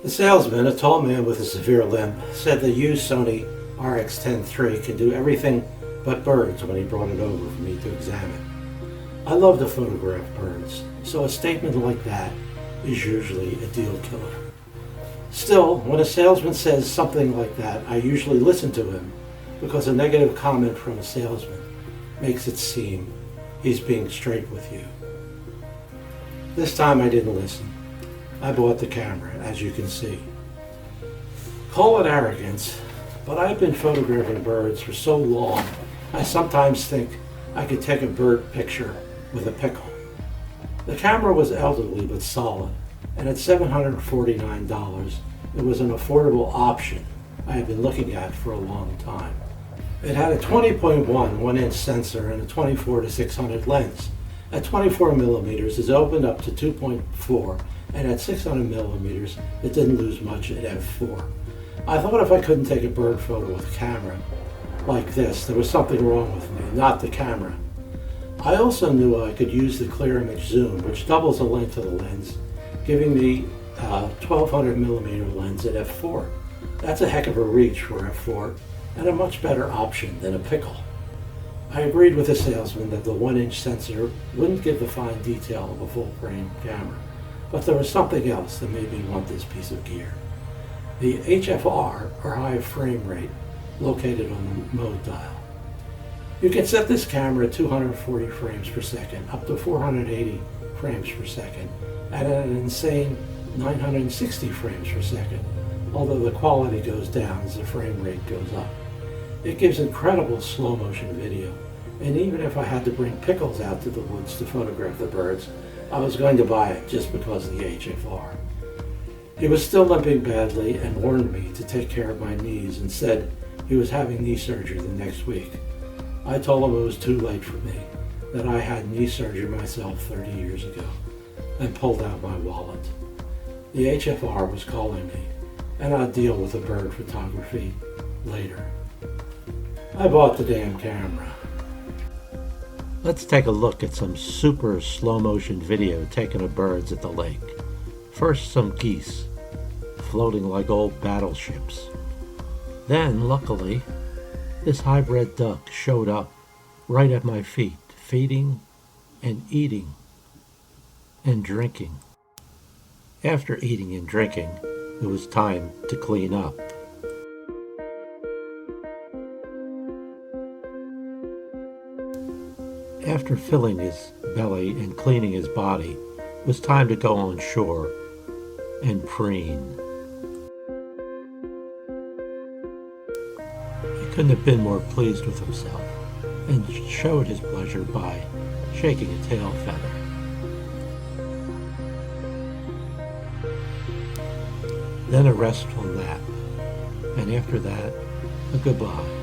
The salesman, a tall man with a severe limp, said the used Sony RX10 III could do everything but birds when he brought it over for me to examine. I love to photograph birds, so a statement like that is usually a deal killer. Still, when a salesman says something like that, I usually listen to him because a negative comment from a salesman makes it seem he's being straight with you. This time I didn't listen. I bought the camera, as you can see. Call it arrogance, but I've been photographing birds for so long, I sometimes think I could take a bird picture with a pickle. The camera was elderly but solid, and at $749, it was an affordable option I had been looking at for a long time. It had a 20.1 1-inch sensor and a 24-600 lens. At 24 millimeters, it opened up to 2.4, and at 600 millimeters, it didn't lose much at f4. I thought if I couldn't take a bird photo with a camera like this, there was something wrong with me, not the camera. I also knew I could use the clear image zoom, which doubles the length of the lens, giving me a 1200 millimeter lens at f4. That's a heck of a reach for f4, and a much better option than a pickle. I agreed with the salesman that the 1-inch sensor wouldn't give the fine detail of a full-frame camera, but there was something else that made me want this piece of gear. The HFR, or high frame rate, located on the mode dial. You can set this camera at 240 frames per second, up to 480 frames per second, and at an insane 960 frames per second, although the quality goes down as the frame rate goes up. It gives incredible slow motion video, and even if I had to bring pickles out to the woods to photograph the birds, I was going to buy it just because of the HFR. He was still limping badly and warned me to take care of my knees and said he was having knee surgery the next week. I told him it was too late for me, that I had knee surgery myself 30 years ago, and pulled out my wallet. The HFR was calling me, and I'd deal with the bird photography later. I bought the damn camera. Let's take a look at some super slow motion video taken of birds at the lake. First, some geese, floating like old battleships. Then, luckily, this hybrid duck showed up right at my feet, feeding and eating and drinking. After eating and drinking, it was time to clean up. After filling his belly and cleaning his body, it was time to go on shore and preen. He couldn't have been more pleased with himself, and showed his pleasure by shaking a tail feather. Then a restful nap, and after that, a goodbye.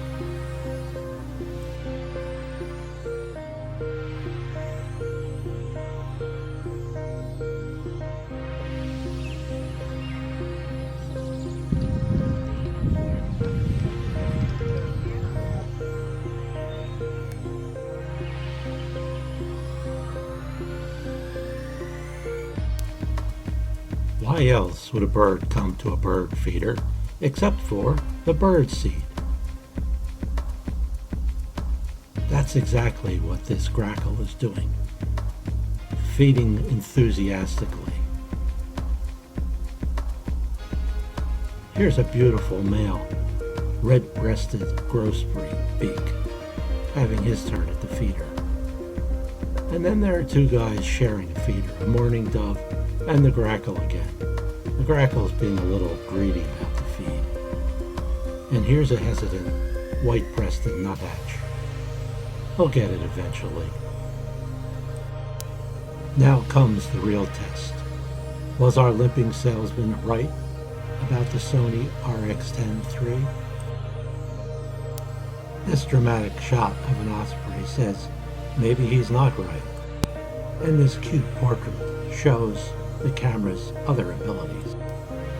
Why else would a bird come to a bird feeder except for the bird seed? That's exactly what this grackle is doing, feeding enthusiastically. Here's a beautiful male, red-breasted grosbeak beak, having his turn at the feeder. And then there are two guys sharing a feeder, a mourning dove and the grackle again. The grackle is being a little greedy about the feed. And here's a hesitant, white-breasted nuthatch. He'll get it eventually. Now comes the real test. Was our limping salesman right about the Sony RX10 III? This dramatic shot of an osprey says maybe he's not right. And this cute portrait shows the camera's other abilities.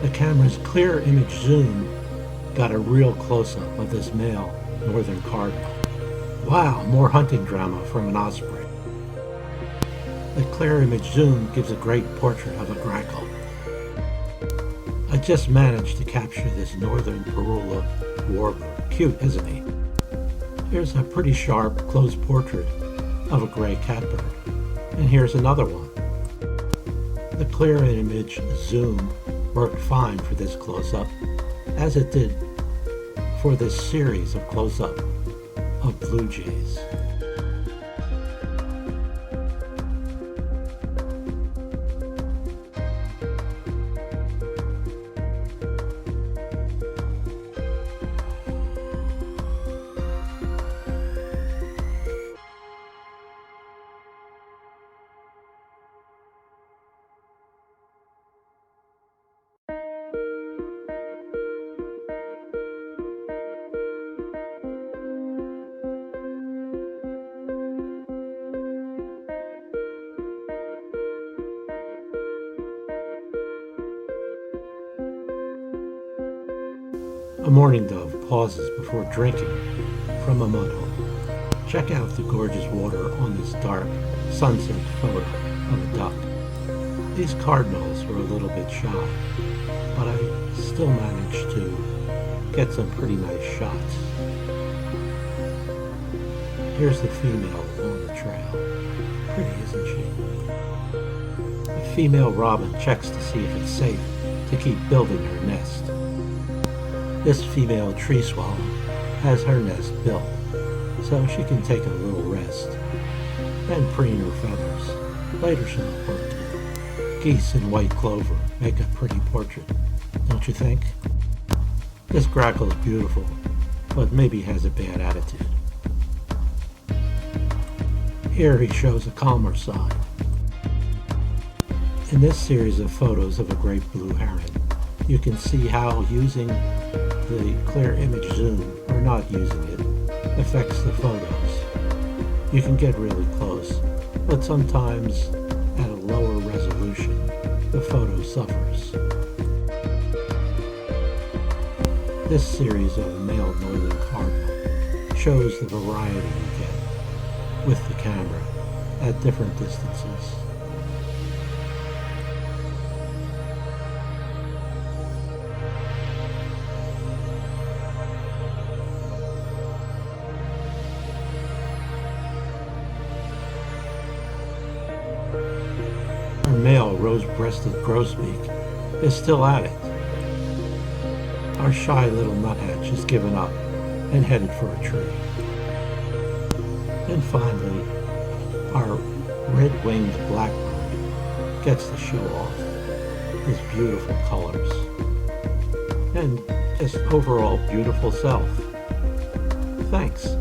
The camera's clear image zoom got a real close-up of this male northern cardinal. Wow, more hunting drama from an osprey. The clear image zoom gives a great portrait of a grackle. I just managed to capture this northern Parula warbler. Cute, isn't he? Here's a pretty sharp, close portrait of a gray catbird. And here's another one. The clear image zoom worked fine for this close-up, as it did for this series of close-up of blue jays. A mourning dove pauses before drinking from a mud hole. Check out the gorgeous water on this dark sunset photo of a duck. These cardinals were a little bit shy, but I still managed to get some pretty nice shots. Here's the female along the trail. Pretty, isn't she? The female robin checks to see if it's safe to keep building her nest. This female tree swallow has her nest built, so she can take a little rest and preen her feathers. Later she'll have work to do. Geese in white clover make a pretty portrait, don't you think? This grackle is beautiful, but maybe has a bad attitude. Here he shows a calmer side. In this series of photos of a great blue heron, you can see how using the clear image zoom, or not using it, affects the photos. You can get really close, but sometimes at a lower resolution, the photo suffers. This series of male northern cardinal shows the variety you get with the camera at different distances. Our male rose-breasted grosbeak is still at it. Our shy little nuthatch has given up and headed for a tree. And finally, our red-winged blackbird gets to show off his beautiful colors and just overall beautiful self. Thanks.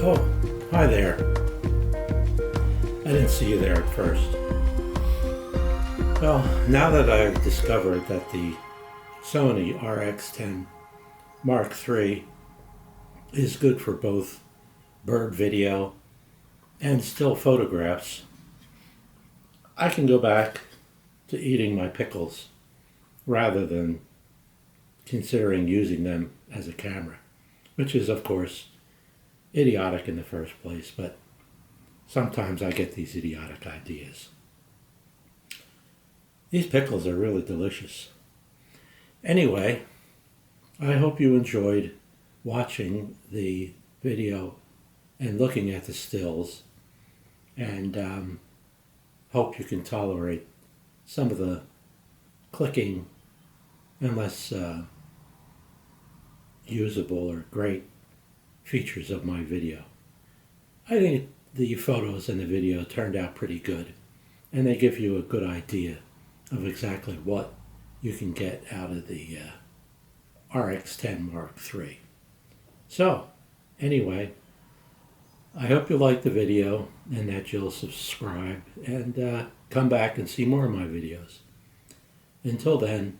Oh, hi there. I didn't see you there at first. Well, now that I've discovered that the Sony RX10 Mark III is good for both bird video and still photographs, I can go back to eating my pickles rather than considering using them as a camera, which is, of course, idiotic in the first place, but sometimes I get these idiotic ideas. These pickles are really delicious. Anyway, I hope you enjoyed watching the video and looking at the stills, and hope you can tolerate some of the clicking and less usable or great features of my video. I think the photos and the video turned out pretty good, and they give you a good idea of exactly what you can get out of the RX10 Mark III. So, anyway, I hope you liked the video and that you'll subscribe and come back and see more of my videos. Until then,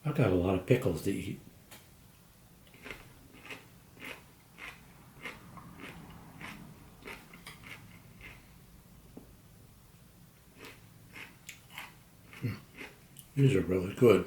I've got a lot of pickles to eat. These are really good.